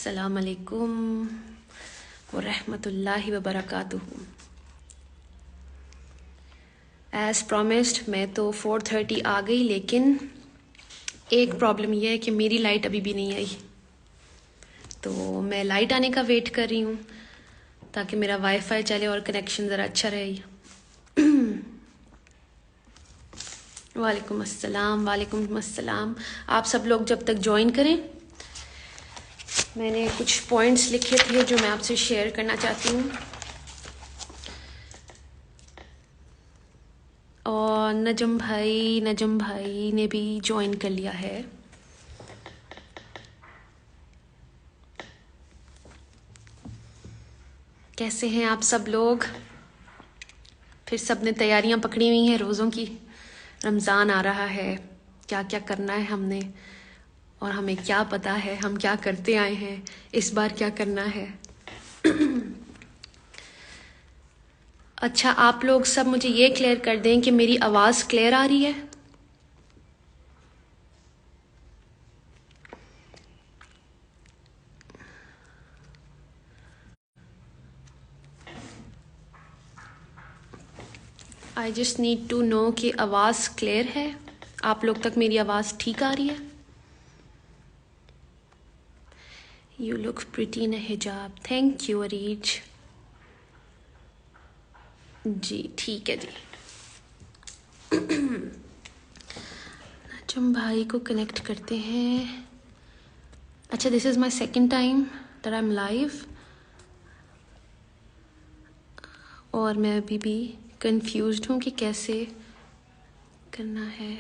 السلام علیکم ورحمۃ اللہ وبرکاتہ. ایز پرومسڈ میں تو 4:30 آ گئی، لیکن ایک پرابلم یہ ہے کہ میری لائٹ ابھی بھی نہیں آئی، تو میں لائٹ آنے کا ویٹ کر رہی ہوں تاکہ میرا وائی فائی چلے اور کنیکشن ذرا اچھا رہے. وعلیکم السلام. وعلیکم السلام. آپ سب لوگ جب تک جوائن کریں، میں نے کچھ پوائنٹس لکھے تھے جو میں آپ سے شیئر کرنا چاہتی ہوں. اور نجم بھائی نے بھی جوائن کر لیا ہے. کیسے ہیں آپ سب لوگ؟ پھر سب نے تیاریاں پکڑی ہوئی ہیں روزوں کی. رمضان آ رہا ہے، کیا کیا کرنا ہے ہم نے، اور ہمیں کیا پتہ ہے ہم کیا کرتے آئے ہیں، اس بار کیا کرنا ہے. اچھا، آپ لوگ سب مجھے یہ کلیئر کر دیں کہ میری آواز کلیئر آ رہی ہے؟ I just need to know کہ آواز کلیئر ہے، آپ لوگ تک میری آواز ٹھیک آ رہی ہے؟ یو لک پریٹی ان حجاب. Thank you اریج. جی ٹھیک ہے جی. نجم بھائی کو کنیکٹ کرتے ہیں. اچھا، this is my second time that I am live, اور میں ابھی بھی کنفیوزڈ ہوں کہ کیسے کرنا ہے.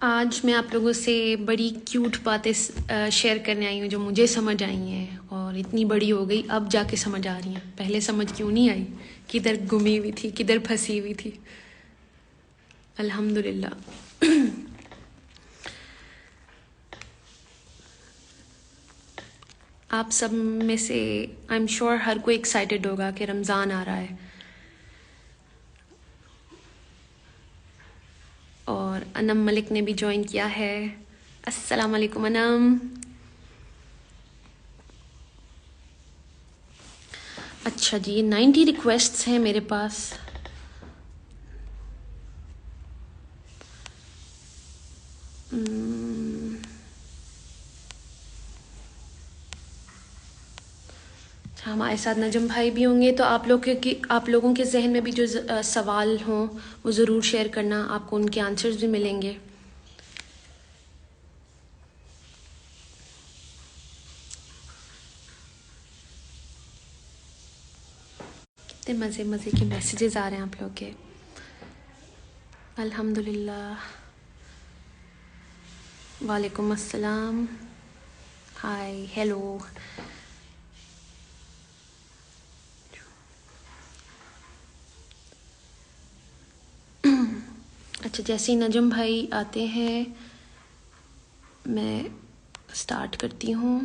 آج میں آپ لوگوں سے بڑی کیوٹ باتیں شیئر کرنے آئی ہوں جو مجھے سمجھ آئی ہیں، اور اتنی بڑی ہو گئی اب جا کے سمجھ آ رہی ہیں. پہلے سمجھ کیوں نہیں آئی؟ کدھر گمی ہوئی تھی، کدھر پھنسی ہوئی تھی. الحمدللہ. آپ سب میں سے آئی ایم شیور ہر کوئی ایکسائٹیڈ ہوگا کہ رمضان آ رہا ہے. اور انم ملک نے بھی جوائن کیا ہے. السلام علیکم انم. اچھا جی، 90 ریکویسٹس ہیں میرے پاس. ہمارے ساتھ نجم بھائی بھی ہوں گے، تو آپ لوگوں کے ذہن میں بھی جو سوال ہوں وہ ضرور شیئر کرنا، آپ کو ان کے آنسرز بھی ملیں گے. کتنے مزے کے میسیجز آ رہے ہیں آپ لوگ کے. الحمدللہ. وعلیکم السلام. ہائے، ہیلو. اچھا، جیسے نجم بھائی آتے ہیں میں سٹارٹ کرتی ہوں.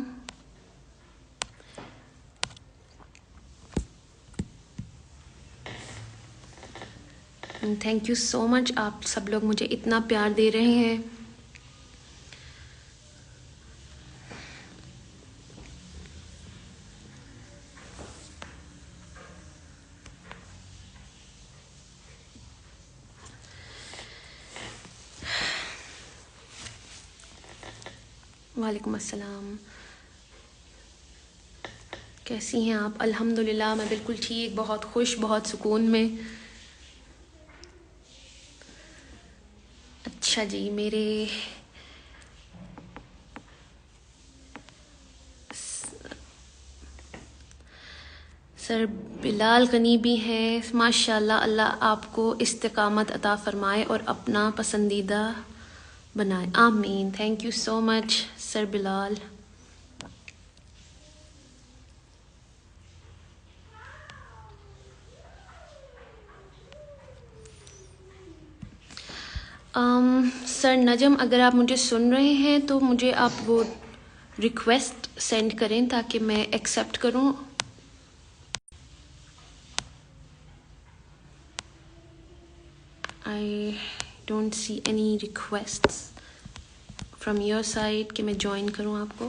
تھینک یو سو مچ، آپ سب لوگ مجھے اتنا پیار دے رہے ہیں. وعلیکم السلام. کیسی ہیں آپ؟ الحمدللہ میں بالکل ٹھیک، بہت خوش، بہت سکون میں. اچھا جی، میرے سر بلال غنی بھی ہیں. ماشاء اللہ، اللہ آپ کو استقامت عطا فرمائے اور اپنا پسندیدہ بنائے. آمین. تھینک یو سو مچ سر بلال. سر نجم، اگر آپ مجھے سن رہے ہیں تو مجھے آپ وہ ریکویسٹ سینڈ کریں تاکہ میں ایکسیپٹ کروں. I don't see any requests from your side کہ میں جوائن کروں آپ کو.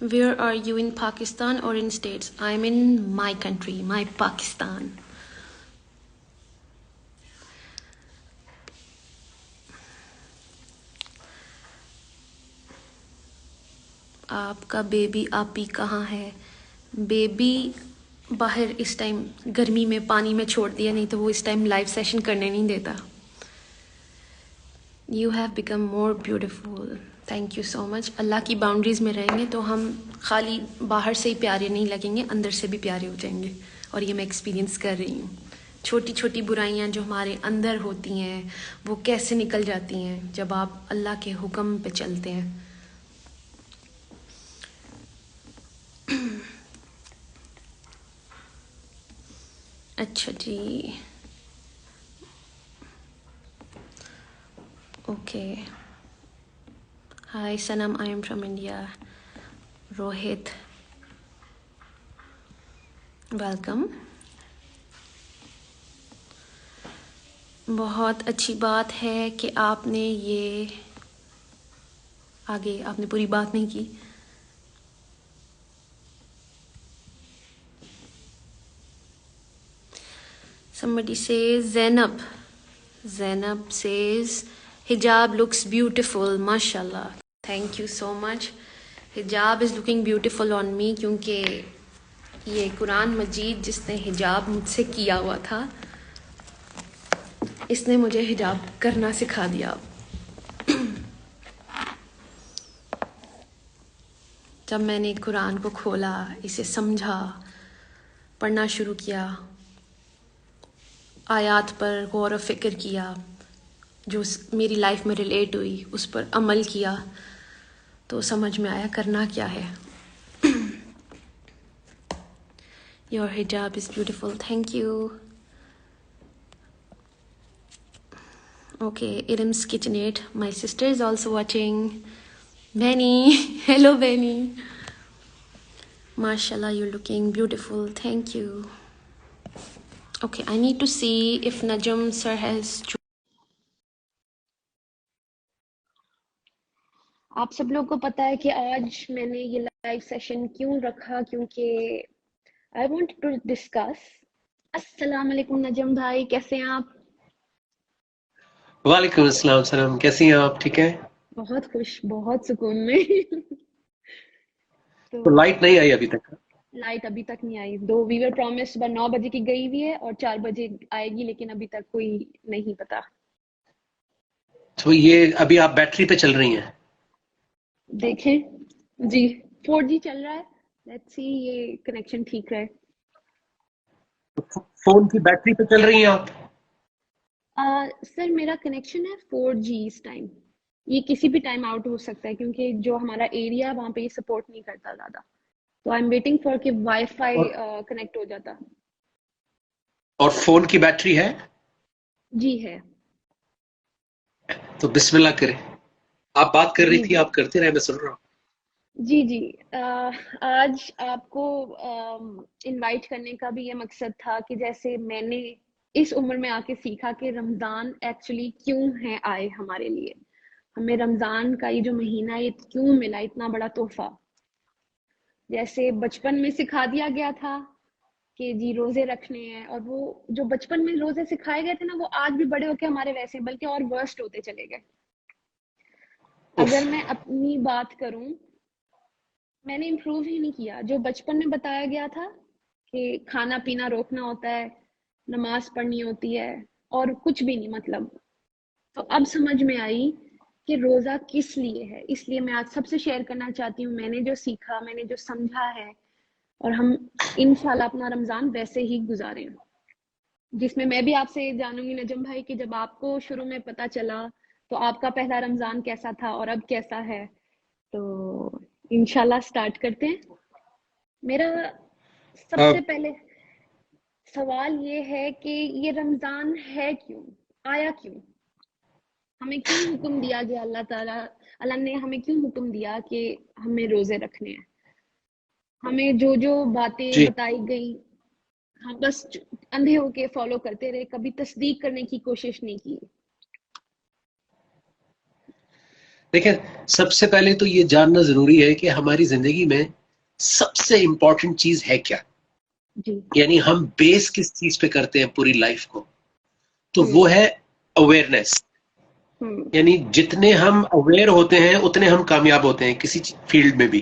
Where are you, in Pakistan or in States? I'm in my country, my Pakistan. آپ کا بیبی آپی کہاں ہے؟ بیبی باہر اس ٹائم گرمی میں پانی میں چھوڑ دیا، نہیں تو وہ اس ٹائم لائیو سیشن کرنے نہیں دیتا. You have become more beautiful. Thank you so much. Allah کی باؤنڈریز میں رہیں گے تو ہم خالی باہر سے ہی پیارے نہیں لگیں گے، اندر سے بھی پیارے ہو جائیں گے. اور یہ میں ایکسپیرینس کر رہی ہوں. چھوٹی چھوٹی برائیاں جو ہمارے اندر ہوتی ہیں وہ کیسے نکل جاتی ہیں جب آپ اللہ کے حکم پہ چلتے ہیں. اچھا جی، okay. Hi Sanam, I am from India. Rohit, welcome. بہت اچھی بات ہے کہ آپ نے یہ آگے آپ نے پوری بات نہیں کی. Somebody says Zainab says hijab looks beautiful, mashallah. Thank you so much. Hijab is looking beautiful on me کیونکہ یہ قرآن مجید جس نے حجاب مجھ سے کیا ہوا تھا اس نے مجھے حجاب کرنا سکھا دیا. جب میں نے قرآن کو کھولا، اسے سمجھا، پڑھنا شروع کیا، آیات پر غور و فکر کیا جو میری لائف میں ریلیٹ ہوئی، اس پر عمل کیا، تو سمجھ میں آیا کرنا کیا ہے. Your hijab is beautiful. Thank you. Okay, Irim's KitchenAid. My sister is also watching. Benny. Hello, Benny. MashaAllah, you're looking beautiful. Thank you. Okay, I need to see if Najam sir has... آپ سب لوگ کو پتا ہے کہ آج میں نے یہ لائیو سیشن کیوں رکھا، کیونکہ I want to discuss. السلام علیکم نجم بھائی، کیسے ہیں آپ؟ وعلیکم السلام. سلام، کیسی ہیں آپ؟ ٹھیک ہیں؟ بہت خوش، بہت سکون میں. تو لائٹ نہیں آئی ابھی تک؟ لائٹ ابھی تک نہیں آئی. دو وی ور پرومس صبح 9 بجے کی گئی ہوئی ہے اور 4 بجے آئے گی، لیکن ابھی تک کوئی نہیں پتا. تو یہ ابھی آپ بیٹری پہ چل رہی ہیں؟ دیکھیں جی، 4G چل رہا ہے. لیٹس سی یہ کنیکشن ٹھیک رہے. فون کی بیٹری پہ چل رہی ہیں آپ؟ سر میرا کنیکشن ہے 4G اس ٹائم. یہ کسی بھی ٹائم آؤٹ ہو سکتا ہے کیونکہ جو ہمارا ایریا وہاں پہ یہ سپورٹ نہیں کرتا زیادہ. تو آئی ایم ویٹنگ فار کہ وائی فائی کنیکٹ ہو جاتا. اور فون کی بیٹری ہے؟ جی ہے. تو بسم اللہ کریں. آپ بات کر رہی جی تھی، جی آپ کرتے رہے، میں سن رہا ہوں. جی جی. آج آپ کو انوائٹ کرنے کا بھی یہ مقصد تھا کہ جیسے میں نے اس عمر میں آ کے سیکھا کہ رمضان ایکچولی کیوں ہے آئے ہمارے لیے، ہمیں رمضان کا یہ جو مہینہ یہ کیوں ملا اتنا بڑا تحفہ. جیسے بچپن میں سکھا دیا گیا تھا کہ جی روزے رکھنے ہیں، اور وہ جو بچپن میں روزے سکھائے گئے تھے نا وہ آج بھی بڑے ہو کے ہمارے ویسے بلکہ اور ورسٹ ہوتے چلے گئے. اگر میں اپنی بات کروں، میں نے امپروو ہی نہیں کیا. جو بچپن میں بتایا گیا تھا کہ کھانا پینا روکنا ہوتا ہے، نماز پڑھنی ہوتی ہے اور کچھ بھی نہیں مطلب، تو اب سمجھ میں آئی کہ روزہ کس لیے ہے. اس لیے میں آج سب سے شیئر کرنا چاہتی ہوں میں نے جو سیکھا، میں نے جو سمجھا ہے، اور ہم انشاءاللہ اپنا رمضان ویسے ہی گزاریں، جس میں میں بھی آپ سے جانوں گی نجم بھائی کہ جب آپ کو شروع میں پتا چلا تو آپ کا پہلا رمضان کیسا تھا اور اب کیسا ہے. تو انشاءاللہ سٹارٹ کرتے ہیں. میرا سب سے پہلے سوال یہ ہے کہ یہ رمضان ہے کیوں، آیا کیوں؟ ہمیں کیوں حکم دیا گیا اللہ نے ہمیں کیوں حکم دیا کہ ہمیں روزے رکھنے ہیں؟ ہمیں جو جو باتیں جی بتائی گئی ہم بس اندھے ہو کے فالو کرتے رہے، کبھی تصدیق کرنے کی کوشش نہیں کی. دیکھیں، سب سے پہلے تو یہ جاننا ضروری ہے کہ ہماری زندگی میں سب سے امپورٹنٹ چیز ہے کیا، جی. یعنی ہم بیس کس چیز پہ کرتے ہیں پوری لائف کو، تو وہ ہے اویئرنیس. یعنی جتنے ہم اویئر ہوتے ہیں اتنے ہم کامیاب ہوتے ہیں کسی فیلڈ میں بھی.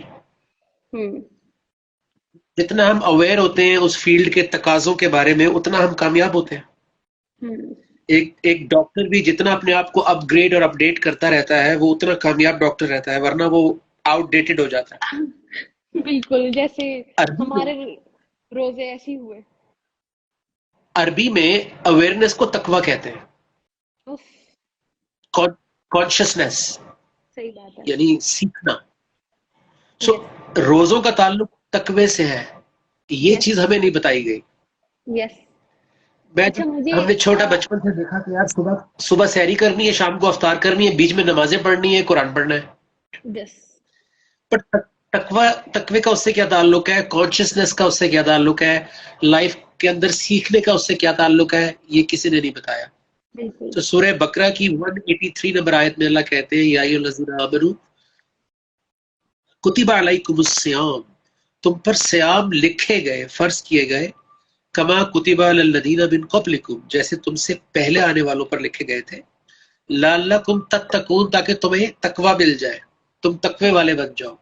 جتنا ہم اویئر ہوتے ہیں اس فیلڈ کے تقاضوں کے بارے میں اتنا ہم کامیاب ہوتے ہیں. ایک ڈاکٹر بھی جتنا اپنے آپ کو اپ گریڈ اور اپ ڈیٹ کرتا رہتا ہے وہ اتنا کامیاب ڈاکٹر رہتا ہے، ورنہ وہ آؤٹ ڈیٹڈ ہو جاتا ہے. بالکل، جیسے عربی ہمارے روزے ایسے ہی ہوئے. عربی میں اویئرنیس کو تقوی کہتے ہیں، اف، کانشیسنیس صحیح بات ہے. یعنی سیکھنا. سو یس روزوں کا تعلق تقوی سے ہے، یہ یس چیز ہمیں نہیں بتائی گئی. یس. میں اچھا مجھے ہم نے چھوٹا بچپن سے دیکھا کہ یار صبح سحری کرنی ہے، شام کو افطار کرنی ہے، بیچ میں نمازیں پڑھنی ہے، قرآن پڑھنا ہے. یس پر تقوی کا اس سے کیا تعلق ہے، کانشیسنیس کا اس سے کیا تعلق ہے، لائف کے اندر سیکھنے کا اس سے کیا تعلق ہے، یہ کسی نے نہیں بتایا. بالکل. تو سورہ بقرہ کی 183 نمبر آیت میں اللہ کہتے ہیں یا ایھا الذین آمنوا کتب علیکم الصیام، تم پر سیام لکھے گئے، فرض کیے گئے، کما کتب علی الذین من قبلکم، جیسے تم سے پہلے آنے والوں پر لکھے گئے تھے، لعلکم تتقون، تاکہ تمہیں تقوی مل جائے، تم تقوی والے بن جاؤ.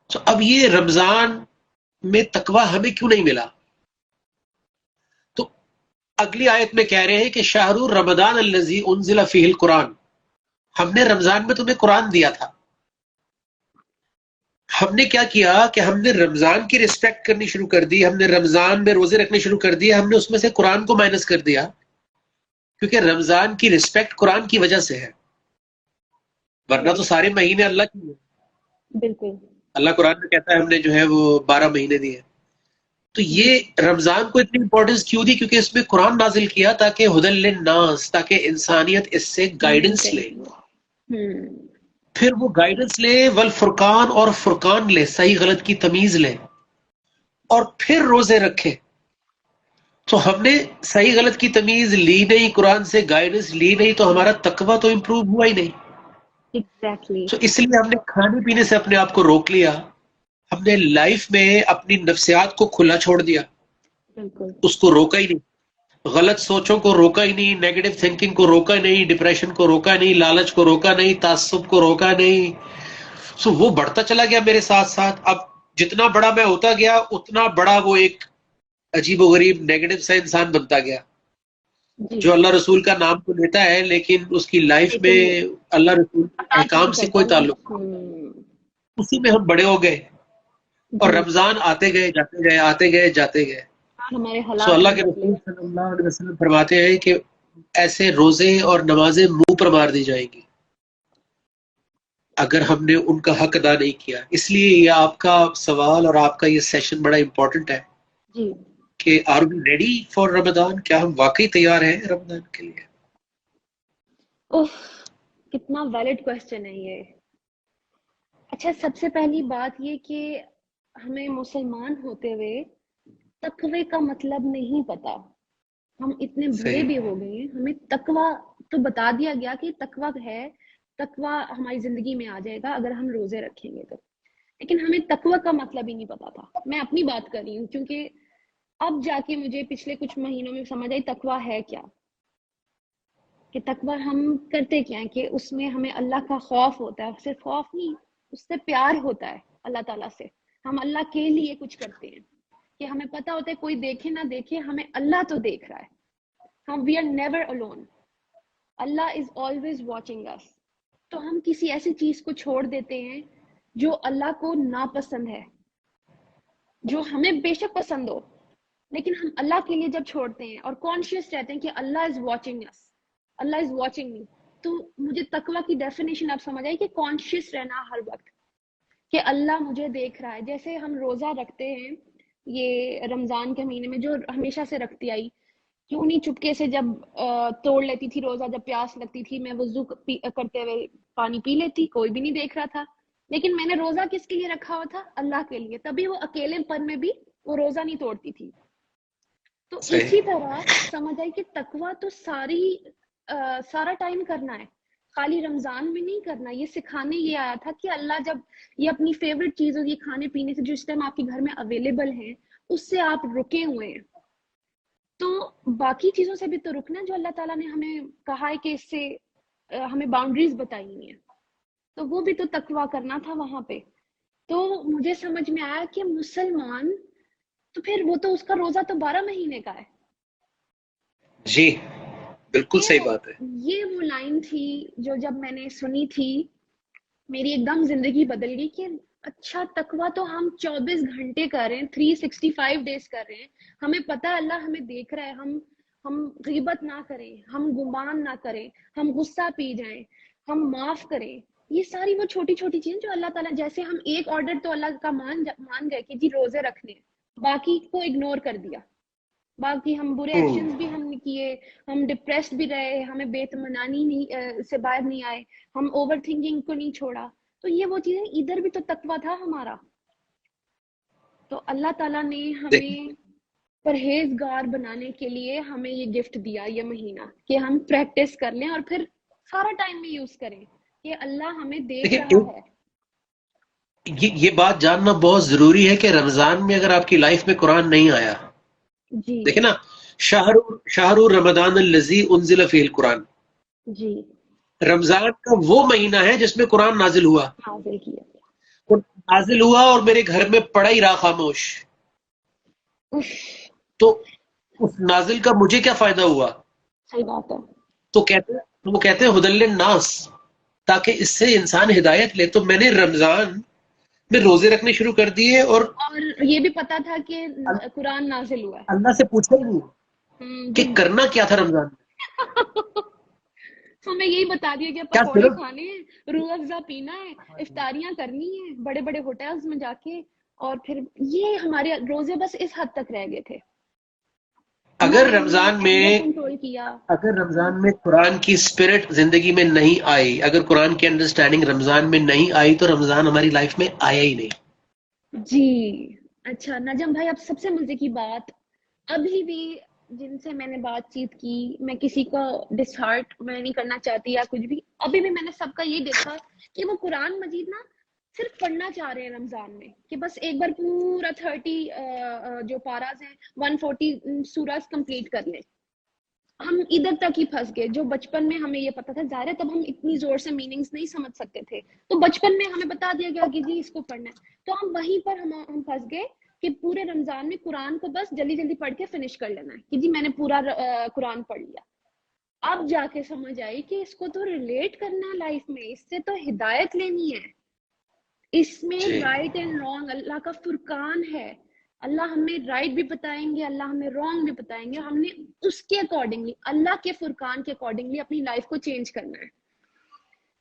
تو اب یہ رمضان میں تقوی ہمیں کیوں نہیں ملا؟ تو اگلی آیت میں کہہ رہے ہیں کہ شہر رمضان الذی انزل فیہ القرآن، ہم نے رمضان میں تمہیں قرآن دیا تھا. ہم نے کیا کیا کہ ہم نے رمضان کی رسپیکٹ کرنی شروع کر دی، ہم نے رمضان میں روزے رکھنے شروع کر دیے، ہم نے اس میں سے قرآن کو مائنس کر دیا، کیونکہ رمضان کی رسپیکٹ قرآن کی وجہ سے ہے، ورنہ تو سارے مہینے اللہ کی ہیں. بالکل. اللہ قرآن میں کہتا ہے ہم نے جو ہے وہ 12 مہینے دیے. تو یہ رمضان کو اتنی امپورٹنس کیوں دی؟ کیونکہ اس میں قرآن نازل کیا تاکہ ہدی للناس، تاکہ انسانیت اس سے گائیڈنس لے، پھر وہ گائیڈنس لے، والفرقان، اور فرقان لے، صحیح غلط کی تمیز لے، اور پھر روزے رکھے. تو ہم نے صحیح غلط کی تمیز لی نہیں، قرآن سے گائیڈنس لی نہیں، تو ہمارا تقوی تو امپروو ہوا ہی نہیں. ایگزیکٹلی. تو اس لیے ہم نے کھانے پینے سے اپنے آپ کو روک لیا، ہم نے لائف میں اپنی نفسیات کو کھلا چھوڑ دیا، بالکل. اس کو روکا ہی نہیں، غلط سوچوں کو روکا ہی نہیں، نیگیٹو تھنکنگ کو روکا نہیں، ڈپریشن کو روکا نہیں، لالچ کو روکا نہیں، تعصب کو روکا نہیں. سو وہ بڑھتا چلا گیا میرے ساتھ ساتھ. اب جتنا بڑا میں ہوتا گیا اتنا بڑا وہ ایک عجیب و غریب نیگیٹو سا انسان بنتا گیا، جی. جو اللہ رسول کا نام تو لیتا ہے لیکن اس کی لائف میں لیکن اللہ رسول کے اطاعت احکام نہیں سے کرتا کوئی نا. تعلق نہیں. اسی میں ہم بڑے ہو گئے، اور جی. رمضان آتے گئے جاتے گئے، آتے گئے جاتے گئے. ہمارے سو حالات اللہ نہیں کے بدلے. رسول صلی اللہ علیہ وسلم فرماتے ہیں کہ ایسے روزے اور نمازیں منہ پر مار دی جائیں گی اگر ہم نے ان کا حق ادا نہیں کیا. اس لیے یہ آپ کا سوال اور آپ کا یہ سیشن بڑا امپورٹنٹ ہے جی. کہ آر وی ریڈی فار رمضان، کیا ہم واقعی تیار ہیں رمضان کے لیے؟ اوف، کتنا ویلڈ کوسچن ہے یہ. اچھا، سب سے پہلی بات یہ کہ ہمیں مسلمان ہوتے ہوئے تقوی کا مطلب نہیں پتا. ہم اتنے بڑے صحیح. بھی ہو گئے ہیں، ہمیں تقوی تو بتا دیا گیا کہ تقوی ہے، تقوی ہماری زندگی میں آ جائے گا اگر ہم روزے رکھیں گے تو، لیکن ہمیں تقوی کا مطلب ہی نہیں پتا تھا. میں اپنی بات کر رہی ہوں کیونکہ اب جا کے مجھے پچھلے کچھ مہینوں میں سمجھ آئی تقوی ہے کیا، کہ تقوی ہم کرتے کیا ہیں، کہ اس میں ہمیں اللہ کا خوف ہوتا ہے. صرف خوف نہیں، اس سے پیار ہوتا ہے اللہ تعالیٰ سے. ہم اللہ کے لیے کچھ کرتے ہیں کہ ہمیں پتا ہوتا ہے کوئی دیکھے نہ دیکھے ہمیں اللہ تو دیکھ رہا ہے. ہم we are never alone. Allah is always watching us. تو ہم کسی ایسی چیز کو چھوڑ دیتے ہیں جو اللہ کو ناپسند ہے، جو ہمیں بے شک پسند ہو، لیکن ہم اللہ کے لیے جب چھوڑتے ہیں اور کانشیس رہتے ہیں کہ Allah is watching us، Allah is watching me. تو مجھے تقوی کی ڈیفینیشن اب سمجھ آئی کہ کانشیس رہنا ہر وقت کہ اللہ مجھے دیکھ رہا ہے. جیسے ہم روزہ رکھتے ہیں یہ رمضان کے مہینے میں، جو ہمیشہ سے رکھتی آئی، کیوں نہیں چپکے سے جب توڑ لیتی تھی روزہ، جب پیاس لگتی تھی میں وضو کرتے ہوئے پانی پی لیتی، کوئی بھی نہیں دیکھ رہا تھا. لیکن میں نے روزہ کس کے لیے رکھا ہوا تھا؟ اللہ کے لیے. تبھی وہ اکیلے پن میں بھی وہ روزہ نہیں توڑتی تھی. تو صحیح. اسی طرح سمجھ آئی کہ تقویٰ تو سارا ٹائم کرنا ہے، خالی رمضان میں نہیں کرنا. یہ سکھانے یہ آیا تھا کہ اللہ جب یہ اپنی فیوریٹ چیزوں کی کھانے پینے سے جو اس ٹائم آپ کے گھر میں اویلیبل ہیں اس سے آپ رکے ہوئے ہیں، تو باقی چیزوں سے بھی تو رکنا ہے جو اللہ تعالیٰ نے ہمیں کہا ہے کہ اس سے ہمیں باؤنڈریز بتائی ہیں، تو وہ بھی تو تقویٰ کرنا تھا وہاں پہ. تو مجھے سمجھ میں آیا کہ مسلمان تو پھر وہ تو اس کا روزہ تو 12 مہینے کا ہے. جی بالکل صحیح بات ہے. یہ وہ لائن تھی جو جب میں نے سنی تھی میری ایک دم زندگی بدل گئی کہ اچھا تقویٰ تو ہم 24 گھنٹے کر رہے ہیں، 365 ڈیز کر رہے ہیں. ہمیں پتہ ہے اللہ ہمیں دیکھ رہا ہے. ہم غیبت نہ کریں، ہم گمان نہ کریں، ہم غصہ پی جائیں، ہم معاف کریں. یہ ساری وہ چھوٹی چھوٹی چیزیں جو اللہ تعالیٰ، جیسے ہم ایک آرڈر تو اللہ کا مان گئے کہ جی روزے رکھنے ہیں، باقی کو اگنور کر دیا. باقی ہم برے ایکشنز بھی ہم نے کیے، ہم ڈپریسڈ بھی رہے، ہمیں بے اطمینانی نہیں سے باہر نہیں آئے، ہم اوور تھنکنگ کو نہیں چھوڑا. تو یہ وہ چیزیں، ادھر بھی تو تقویٰ تھا ہمارا. تو اللہ تعالیٰ نے ہمیں پرہیزگار بنانے کے لیے ہمیں یہ گفٹ دیا یہ مہینہ کہ ہم پریکٹس کر لیں اور پھر سارا ٹائم میں یوز کریں کہ اللہ ہمیں دیکھ رہا ہے. یہ بات جاننا بہت ضروری ہے کہ رمضان میں اگر آپ کی لائف میں قرآن نہیں آیا، جی دیکھیں نا، شہر رمضان الذی انزل فیہ القرآن، جی رمضان کا وہ مہینہ ہے جس میں قرآن نازل ہوا. حاضر کیا. نازل ہوا اور میرے گھر میں پڑا ہی رہا خاموش، تو اس نازل کا مجھے کیا فائدہ ہوا؟ صحیح بات ہے. تو وہ کہتے ہیں ہدی للناس، تاکہ اس سے انسان ہدایت لے. تو میں نے رمضان میں روزے رکھنے شروع کر دیے، اور یہ بھی پتا تھا کہ قرآن نازل ہوا ہے. اللہ سے پوچھا ہی نہیں کہ کرنا کیا تھا رمضان میں. ہمیں یہی بتا دیا کہ پکوڑے کھانے ہیں، روح افزا پینا ہے، افطاریاں کرنی ہیں بڑے بڑے ہوٹلز میں جا کے، اور پھر یہ ہمارے روزے بس اس حد تک رہ گئے تھے. اگر رمضان میں قرآن کی اسپرٹ زندگی میں نہیں آئی، اگر قرآن کی انڈرسٹینڈنگ رمضان میں نہیں آئی، تو رمضان ہماری لائف میں آیا ہی نہیں. جی اچھا نجم بھائی، اب سب سے مزے کی بات، ابھی بھی جن سے میں نے بات چیت کی، میں کسی کو ڈس ہارٹ میں نہیں کرنا چاہتی یا کچھ بھی، ابھی بھی میں نے سب کا یہ دیکھا کہ وہ قرآن مجید نا صرف پڑھنا چاہ رہے ہیں رمضان میں، کہ بس ایک بار پورا 30 جو پاراز ہیں 140 سوراز کمپلیٹ کر لیں. ہم ادھر تک ہی پھنس گئے جو بچپن میں ہمیں یہ پتا تھا. ظاہر ہے تب ہم اتنی زور سے میننگز نہیں سمجھ سکتے تھے، تو بچپن میں ہمیں بتا دیا گیا کہ جی اس کو پڑھنا ہے، تو ہم وہیں پر ہم پھنس گئے کہ پورے رمضان میں قرآن کو بس جلدی جلدی پڑھ کے فنش کر لینا ہے کہ جی میں نے پورا قرآن پڑھ لیا. اب جا کے سمجھ آئی کہ اس کو تو ریلیٹ کرنا ہے لائف میں، اس سے تو ہدایت لینی ہے. اس میں رائٹ اینڈ رانگ اللہ کا فرقان ہے. اللہ ہمیں رائٹ بھی بتائیں گے، اللہ ہمیں رانگ بھی بتائیں گے. ہم نے اس کے اکارڈنگلی، اللہ کے فرقان کے اکارڈنگلی اپنی لائف کو چینج کرنا ہے.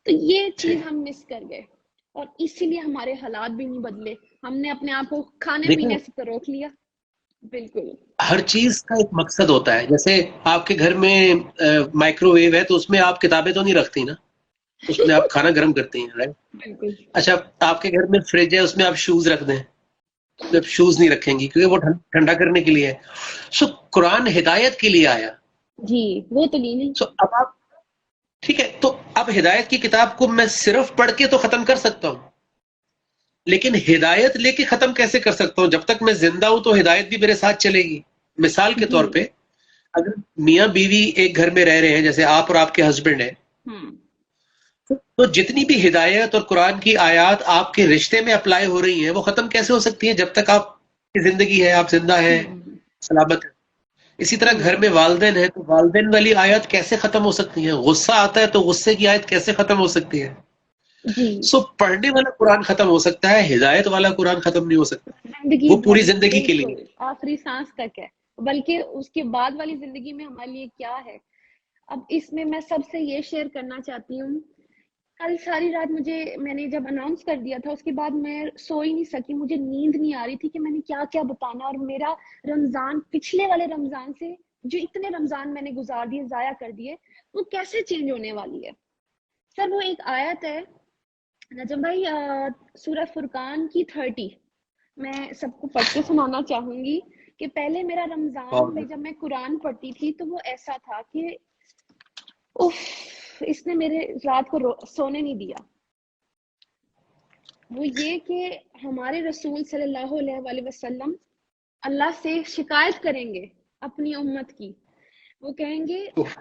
تو یہ چیز ہم مس کر گئے، اور اسی لیے ہمارے حالات بھی نہیں بدلے. ہم نے اپنے آپ کو کھانے پینے سے روک لیا. بالکل ہر چیز کا ایک مقصد ہوتا ہے. جیسے آپ کے گھر میں مائکرو ویو ہے، تو اس میں آپ کتابیں تو نہیں رکھتی نا، اس میں آپ کھانا گرم کرتی ہیں، رائٹ؟ بالکل. اچھا آپ کے گھر میں فریج ہے، اس میں آپ شوز رکھ دیں، جب شوز نہیں رکھیں گی کیونکہ وہ ٹھنڈا کرنے کے لیے ہے. سو قرآن ہدایت کے لیے آیا. جی وہ تو نہیں. سو اب آپ ٹھیک ہے، تو اب ہدایت کی کتاب کو میں صرف پڑھ کے تو ختم کر سکتا ہوں، لیکن ہدایت لے کے ختم کیسے کر سکتا ہوں؟ جب تک میں زندہ ہوں تو ہدایت بھی میرے ساتھ چلے گی. مثال کے طور پہ اگر میاں بیوی ایک گھر میں رہ رہے ہیں، جیسے آپ اور آپ کے ہسبینڈ ہیں، تو جتنی بھی ہدایت اور قرآن کی آیات آپ کے رشتے میں اپلائی ہو رہی ہیں، وہ ختم کیسے ہو سکتی ہیں جب تک آپ کی زندگی ہے، آپ زندہ ہیں، سلامت ہیں. اسی طرح گھر میں والدین ہیں، تو والدین والی آیات کیسے ختم ہو سکتی ہیں؟ غصہ آتا ہے تو غصے کی آیت کیسے ختم ہو سکتی ہے؟ سو پڑھنے والا قرآن ختم ہو سکتا ہے، ہدایت والا قرآن ختم نہیں ہو سکتا. وہ پوری زندگی کے لیے، آخری سانس تک ہے، بلکہ اس کے بعد والی زندگی میں ہمارے لیے کیا ہے. اب اس میں میں سب سے یہ شیئر کرنا چاہتی ہوں، کل ساری رات میں نے جب اناؤنس کر دیا تھا، اس کے بعد میں سو ہی نہیں سکی. مجھے نیند نہیں آ رہی تھی کہ میں نے کیا کیا بتانا، اور میرا رمضان پچھلے والے رمضان سے جو اتنے رمضان میں نے گزار دیے، ضائع کر دیے، وہ کیسے چینج ہونے والی ہے؟ سر وہ ایک آیت ہے نجم بھائی، سورہ فرقان کی 30، میں سب کو پڑھ کے سنانا چاہوں گی کہ پہلے میرا رمضان میں جب میں قرآن پڑھتی تھی تو وہ ایسا تھا کہ اس نے میرے رات کو سونے نہیں دیا. وہ یہ کہ ہمارے رسول صلی اللہ علیہ وآلہ وسلم اللہ سے شکایت کریں گے اپنی امت کی. وہ کہیں گے،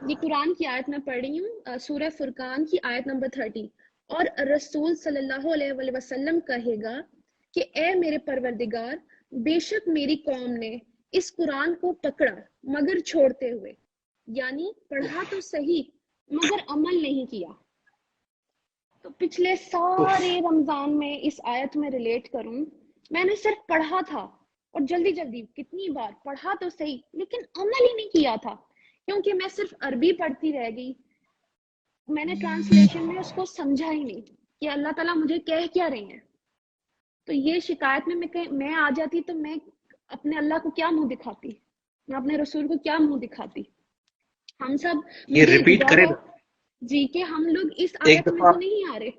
یہ قرآن کی آیت میں پڑھ رہی ہوں، سورہ فرقان کی آیت نمبر 30، اور رسول صلی اللہ علیہ وآلہ وسلم کہے گا کہ اے میرے پروردگار، بے شک میری قوم نے اس قرآن کو پکڑا مگر چھوڑتے ہوئے، یعنی پڑھا تو صحیح مگر عمل نہیں کیا. تو پچھلے سارے رمضان میں اس آیت میں ریلیٹ کروں، میں نے صرف پڑھا تھا اور جلدی جلدی کتنی بار پڑھا تو صحیح لیکن عمل ہی نہیں کیا تھا، کیونکہ میں صرف عربی پڑھتی رہ گئی. میں نے ٹرانسلیشن میں اس کو سمجھا ہی نہیں کہ اللہ تعالیٰ مجھے کہہ کیا رہے ہیں. تو یہ شکایت میں آ جاتی تو میں اپنے اللہ کو کیا منہ دکھاتی، میں اپنے رسول کو کیا منہ دکھاتی. ہم سب یہ ریپیٹ کرے جی کہ ہم لوگ اس آیت میں تو نہیں آ رہے.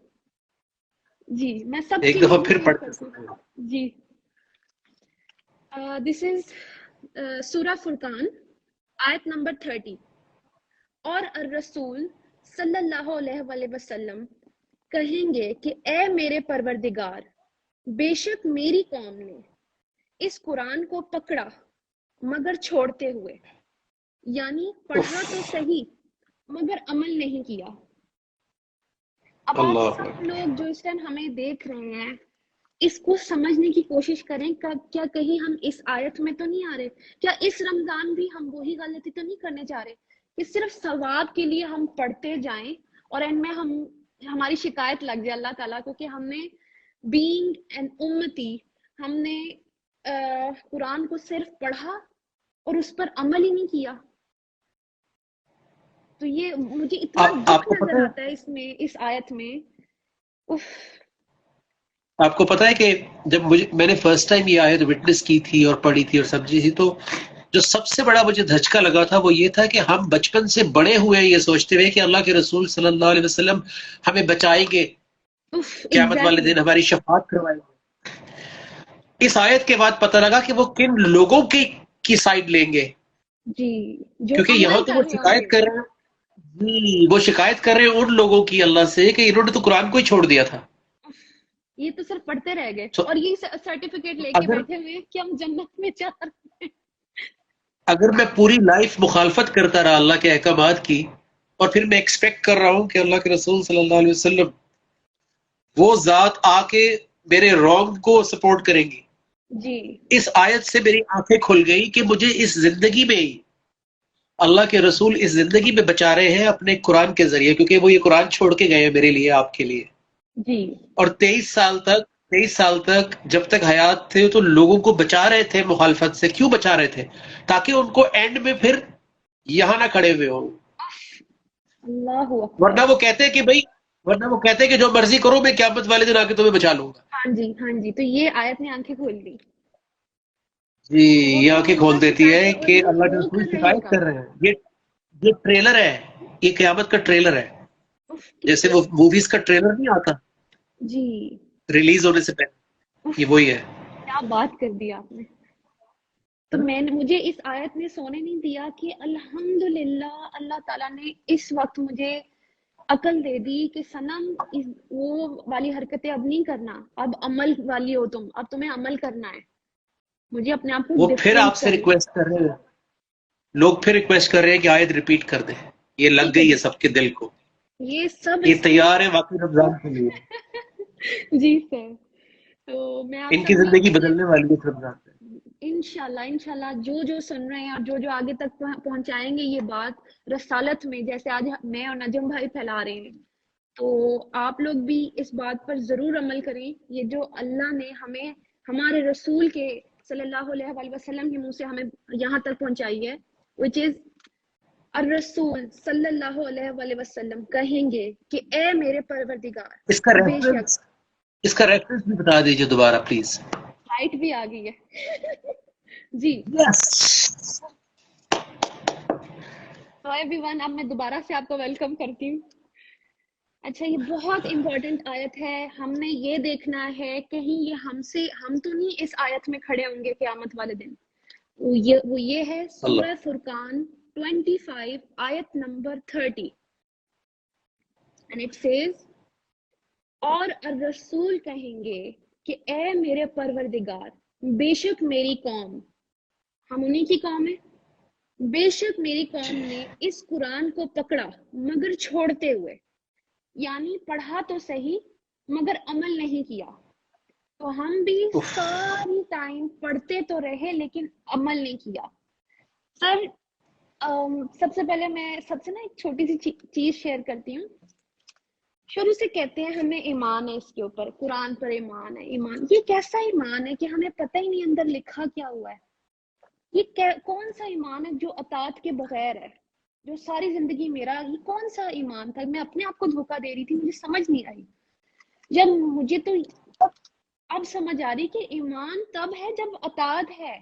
جی میں سب ایک دفعہ پھر پڑھ کرتی ہوں. جی دس از سورہ فرقان آیت نمبر 30. اور الرسول صلی اللہ علیہ وآلہ وسلم کہیں گے کہ اے میرے پروردگار، بے شک میری قوم نے اس قرآن کو پکڑا مگر چھوڑتے ہوئے، یعنی پڑھا تو صحیح مگر عمل نہیں کیا. اب آپ سب لوگ جو اس ٹائم ہمیں دیکھ رہے ہیں اس کو سمجھنے کی کوشش کریں، کیا کہیں ہم اس آیت میں تو نہیں آ رہے؟ کیا اس رمضان بھی ہم وہی غلطی تو نہیں کرنے جا رہے کہ صرف ثواب کے لیے ہم پڑھتے جائیں اور اینڈ میں ہماری شکایت لگ جائے اللہ تعالیٰ کو کہ ہم نے بینگ این امتی، ہم نے قرآن کو صرف پڑھا اور اس پر عمل ہی نہیں کیا. تو یہ مجھے اتنا دکھ نظر آتا ہے اس آیت میں. آپ کو پتا ہے کہ جب میں نے فرسٹ ٹائم یہ آیت وٹنس کی تھی اور پڑھی تھی اور سمجھی تھی، تو جو سب سے بڑا مجھے دھچکا لگا تھا وہ یہ تھا کہ ہم بچپن سے بڑے ہوئے یہ سوچتے ہوئے کہ اللہ کے رسول صلی اللہ علیہ وسلم ہمیں بچائیں گے، قیامت والے دن ہماری شفاعت کروائیں گے. اس آیت کے بعد پتہ لگا کہ وہ کن لوگوں کی سائڈ لیں گے. جی کیونکہ یہاں تو وہ شکایت کر رہے ہیں، وہ شکایت کر رہے ہیں ان لوگوں کی اللہ سے کہ انہوں نے تو قرآن کو ہی چھوڑ دیا تھا، یہ تو صرف پڑھتے رہ گئے اور یہ سرٹیفکیٹ لے کے بیٹھے ہوئے کہ ہم جنت میں جا رہے ہیں. اگر میں پوری لائف مخالفت کرتا رہا اللہ کے احکامات کی، اور پھر میں ایکسپیکٹ کر رہا ہوں کہ اللہ کے رسول صلی اللہ علیہ وسلم وہ ذات آ کے میرے رونگ کو سپورٹ کریں گی. جی اس آیت سے میری آنکھیں کھل گئی کہ مجھے اس زندگی میں ہی اللہ کے رسول اس زندگی میں بچا رہے ہیں اپنے قرآن کے ذریعے، کیونکہ وہ یہ قرآن چھوڑ کے گئے ہیں میرے لیے، آپ کے لیے. جی اور 23 سال تک جب تک حیات تھے تو لوگوں کو بچا رہے تھے مخالفت سے. کیوں بچا رہے تھے؟ تاکہ ان کو اینڈ میں پھر یہاں نہ کھڑے ہوئے ہوں. اللہ ورنہ وہ کہتے کہ جو مرضی کرو، میں قیامت والے دن آ کے تمہیں بچا لوں گا. ہاں جی تو یہ آیت نے آنکھیں کھول دی. جی یہ آنکھیں کھول دیتی ہے کہ اللہ کے رسول شکایت کر رہے ہیں. یہ ٹریلر ہے، یہ قیامت کا ٹریلر ہے، جیسے وہ موویز کا ٹریلر نہیں آتا جی ریلیز ہونے سے پہلے، یہ وہی ہے. کیا بات کر دی آپ نے. تو مجھے اس آیت نے سونے نہیں دیا کہ الحمدللہ اللہ تعالیٰ نے اس وقت مجھے عقل دے دی کہ صنم وہ والی حرکتیں اب نہیں کرنا، اب عمل والی ہو تم، اب تمہیں عمل کرنا ہے. مجھے اپنے آپ کو وہ پھر آپ سے ریکویسٹ کر رہے ہیں، لوگ پھر ریکویسٹ کر رہے ہیں کہ آیت ریپیٹ کر دیں. یہ لگ گئی ہے سب کے دل کو، یہ سب یہ تیار ہے واقعی رمضان کے لیے. جی سر. تو میں ان کی زندگی بدلنے والی ہے رمضان سے انشاءاللہ جو سن رہے ہیں اور جو آگے تک پہنچائیں گے یہ بات رسالت میں، جیسے آج میں اور نجم بھائی پھیلا رہے ہیں، تو آپ لوگ بھی اس بات پر ضرور عمل کریں. یہ جو اللہ نے ہمیں ہمارے رسول کے صلی اللہ علیہ وآلہ وسلم کے منہ سے ہمیں یہاں تک پہنچائی ہے، which is الرسول صلی اللہ علیہ وآلہ وسلم کہیں گے کہ اے میرے پروردگار. اس کا ریفرنس بھی بتا دیجیے دوبارہ پلیز. لائٹ بھی آ گئی ہے. جی everyone, اب میں دوبارہ سے آپ کو ویلکم کرتی ہوں. اچھا یہ بہت امپورٹنٹ آیت ہے. ہم نے یہ دیکھنا ہے کہیں یہ ہم تو نہیں اس آیت میں کھڑے ہوں گے قیامت والے دن. وہ یہ ہے سورہ فرقان 25 آیت نمبر 30 and it says اور الرسول کہیں گے کہ اے میرے پروردگار بے شک میری قوم، ہم انہی کی قوم ہیں، بے شک میری قوم نے اس قرآن کو پکڑا مگر چھوڑتے ہوئے، یعنی پڑھا تو صحیح مگر عمل نہیں کیا. تو ہم بھی ساری ٹائم پڑھتے تو رہے لیکن عمل نہیں کیا. سر سب سے پہلے میں سب سے نا ایک چھوٹی سی چیز شیئر کرتی ہوں. شروع سے کہتے ہیں ہمیں ایمان ہے اس کے اوپر، قرآن پر ایمان ہے. ایمان یہ کیسا ایمان ہے کہ ہمیں پتہ ہی نہیں اندر لکھا کیا ہوا ہے. یہ کون سا ایمان ہے جو اطاعت کے بغیر ہے، جو ساری زندگی میرا، یہ کون سا ایمان تھا؟ میں اپنے آپ کو دھوکہ دے رہی تھی، مجھے سمجھ نہیں آئی. جب مجھے تو اب سمجھ آ رہی کہ ایمان تب ہے جب اطاعت ہے.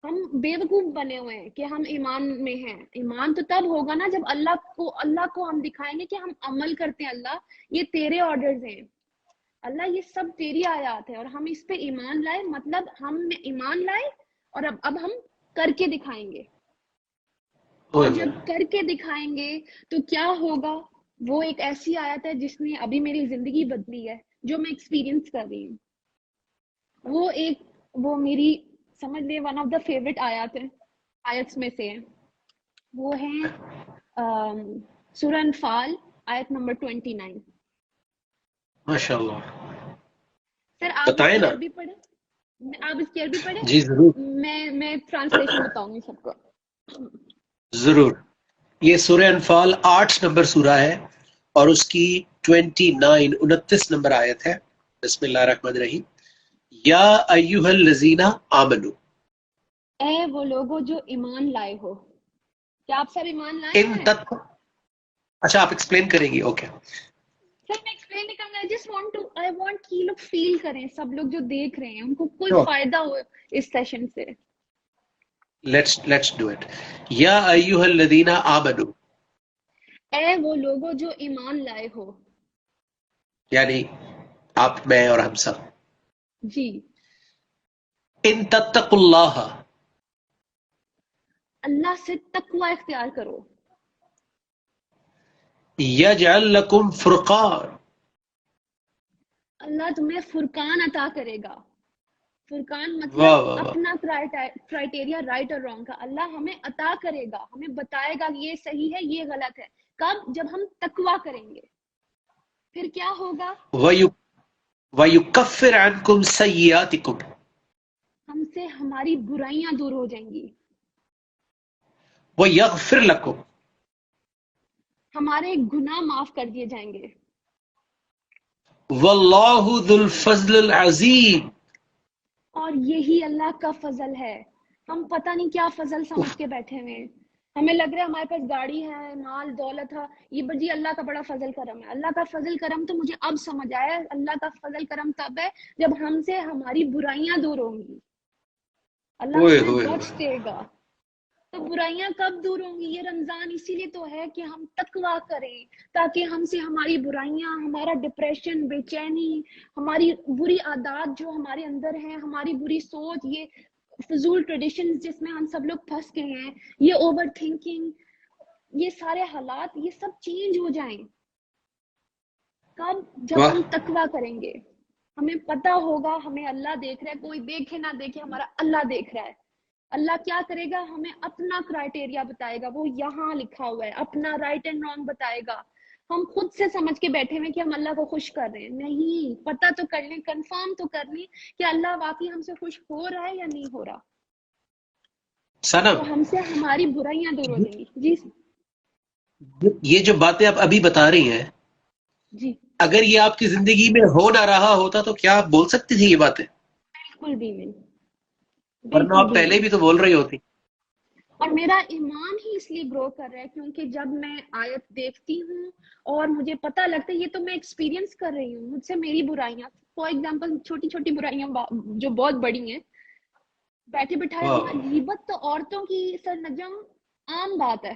ہم بیوقوف بنے ہوئے ہیں کہ ہم ایمان میں ہیں. ایمان تو تب ہوگا نا جب اللہ کو ہم دکھائیں گے کہ ہم عمل کرتے ہیں. اللہ یہ تیرے آرڈرز ہیں، اللہ یہ سب تیری آیات ہے اور ہم اس پہ ایمان لائے، مطلب ہم ایمان لائے اور اب ہم کر کے دکھائیں گے. اور جب کر کے دکھائیں گے تو کیا ہوگا؟ وہ ایک ایسی آیت ہے جس نے ابھی میری زندگی بدلی ہے، جو میں ایکسپیرینس کر رہی ہوں. وہ میری سمجھ لے ون آف دا فیوریٹ آیتس میں سے ہے. وہ ہیں سورہ انفال آیت نمبر 29. ماشاء اللہ. سر آپ بتائیں نا. بھی پڑھیں، آپ اس کی عربی پڑھیں. جی ضرور. میں ٹرانسلیشن بتاؤں گی سب کو. ضرور. یہ سورہ انفال 8 نمبر سورہ ہے اور اس کی 29 نمبر آیت ہے. بسم اللہ الرحمن الرحیم. یا ایھا الذین آمنو، اے وہ لوگوں جو ایمان لائے ہو. کیا آپ سب ایمان لائے ہیں؟ اچھا آپ ایکسپلین کریں گی؟ اوکے سر میں ایکسپلین نہیں کرنا. I want کہ لوگ فیل کریں، سب لوگ جو دیکھ رہے ہیں ان کو کوئی فائدہ ہو اس سیشن سے. Let's do it. یا ایھا الذین آمنو، اے وہ لوگوں جو ایمان لائے ہو، یعنی آپ، میں اور ہم سب. جی. ان تتقوا اللہ، اللہ سے تقوی اختیار کرو. یجعل لکم فرقان، اللہ تمہیں فرقان عطا کرے گا. فرقان واہ مطلب واہ واہ. اپنا کرائٹیریا رائٹ اور رانگ کا اللہ ہمیں عطا کرے گا، ہمیں بتائے گا کہ یہ صحیح ہے یہ غلط ہے. کب؟ جب ہم تقوی کریں گے. پھر کیا ہوگا؟ وَيُكَفِّرْ عَنْكُمْ سَيِّئَاتِكُمْ، ہم سے ہماری برائیاں دور ہو جائیں گی. وَيَغْفِرْ لَكُمْ، ہمارے گناہ معاف کر دیے جائیں گے. وَاللَّهُ ذُو الْفَضْلِ الْعَظِيمِ، اور یہی اللہ کا فضل ہے. ہم پتہ نہیں کیا فضل سمجھ کے بیٹھے ہوئے ہیں. ہمیں لگ رہا ہے ہمارے پاس گاڑی ہے، مال دولت ہے، یہ جی اللہ کا بڑا فضل کرم ہے. اللہ کا فضل کرم تو مجھے اب سمجھ آیا، اللہ کا فضل کرم تب ہے جب ہم سے ہماری برائیاں دور ہوں گی. اللہ ہمیں بخش دے گا. تو برائیاں کب دور ہوں گی؟ یہ رمضان اسی لیے تو ہے کہ ہم تقوی کریں تاکہ ہم سے ہماری برائیاں، ہمارا ڈپریشن، بے چینی، ہماری بری عادات جو ہمارے اندر ہیں، ہماری بری سوچ، یہ فضول ٹریڈیشنز جس میں ہم سب لوگ پھنس گئے ہیں، یہ اوور تھنکنگ، یہ سارے حالات یہ سب چینج ہو جائیں. کب؟ جب ہم تقوی کریں گے. ہمیں پتہ ہوگا ہمیں اللہ دیکھ رہا ہے، کوئی دیکھے نہ دیکھے ہمارا اللہ دیکھ رہا ہے. اللہ کیا کرے گا؟ ہمیں اپنا کرائٹیریا بتائے گا، وہ یہاں لکھا ہوا ہے، اپنا رائٹ اینڈ رانگ بتائے گا. ہم خود سے سمجھ کے بیٹھے ہوئے کہ ہم اللہ کو خوش کر رہے ہیں. نہیں، پتہ تو کر لیں، کنفرم تو کر لیں کہ اللہ واقعی ہم سے خوش ہو رہا ہے یا نہیں ہو رہا. تو ہم سے ہماری برائیاں دور ہو جائیں گی. جی یہ جو باتیں آپ ابھی بتا رہی ہیں، جی اگر یہ آپ کی زندگی میں ہو نہ رہا ہوتا تو کیا آپ بول سکتی تھی یہ باتیں؟ بالکل بھی نہیں. ورنہ آپ پہلے بھی تو بول رہی ہوتی. اور میرا ایمان ہی اس لیے گرو کر رہا ہے کیونکہ جب میں آیت دیکھتی ہوں اور مجھے پتہ لگتا ہے یہ تو میں ایکسپیرینس کر رہی ہوں، مجھ سے میری برائیاں، فار ایگزامپل چھوٹی چھوٹی برائیاں جو بہت بڑی ہیں، بیٹھے بٹھائے غیبت تو عورتوں کی سر نجم عام بات ہے.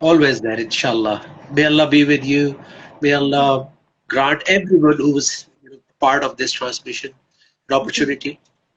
Always there, inshallah. May Allah be with you. May Allah grant everyone who was part of this transmission an opportunity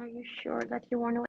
Are you sure that you want to